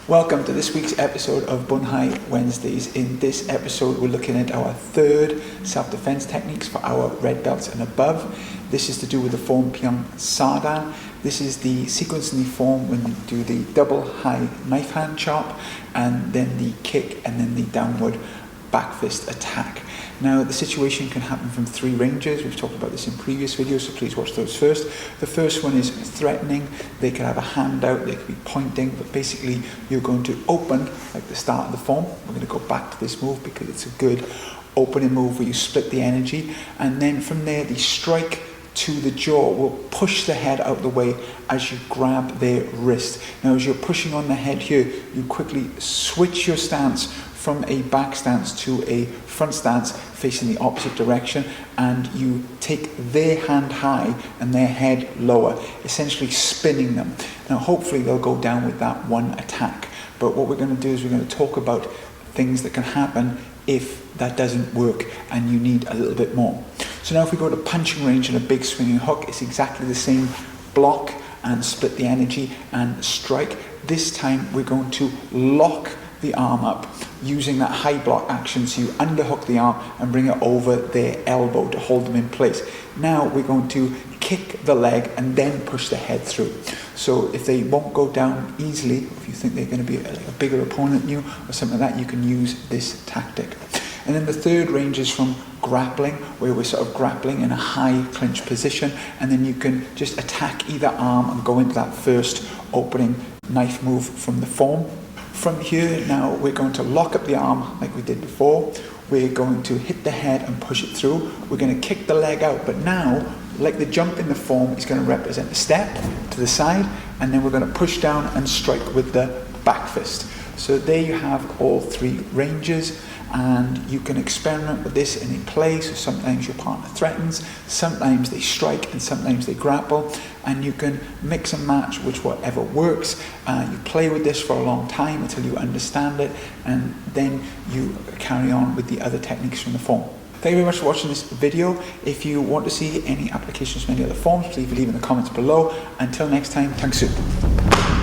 Welcome to this week's episode of Bunhae Wednesdays. In this episode, we're looking at our third self-defense techniques for our red belts and above. This is to do with the form Pyung Ahn Sah Dan. This is the sequence in the form when you do the double high knife hand chop, and then the kick, and then the downward back fist attack. Now, the situation can happen from three ranges. We've talked about this in previous videos, so please watch those first. The first one is threatening. They could have a hand out, they could be pointing, but basically you're going to open like the start of the form. We're going to go back to this move because it's a good opening move where you split the energy, and then from there the strike to the jaw will push the head out the way as you grab their wrist. Now, as you're pushing on the head here, you quickly switch your stance from a back stance to a front stance facing the opposite direction, and you take their hand high and their head lower, essentially spinning them. Now, hopefully they'll go down with that one attack, but what we're going to do is we're going to talk about things that can happen if that doesn't work and you need a little bit more. So now if we go to punching range and a big swinging hook, it's exactly the same. Block and split the energy and strike. This time we're going to lock the arm up using that high block action, so you underhook the arm and bring it over their elbow to hold them in place. Now we're going to kick the leg and then push the head through. So if they won't go down easily, if you think they're going to be a bigger opponent than you or something like that, you can use this tactic. And then the third range is from grappling, where we're sort of grappling in a high clinch position, and then you can just attack either arm and go into that first opening knife move from the form. From here, now we're going to lock up the arm like we did before. We're going to hit the head and push it through. We're going to kick the leg out, but now, like the jump in the form, is going to represent a step to the side, and then we're going to push down and strike with the back fist. So there you have all three ranges, and you can experiment with this in a play. So sometimes your partner threatens, sometimes they strike, and sometimes they grapple, and you can mix and match which whatever works. You play with this for a long time until you understand it, and then you carry on with the other techniques from the form. Thank you very much for watching this video. If you want to see any applications from any other forms, please leave in the comments below. Until next time, Tang Soo Do.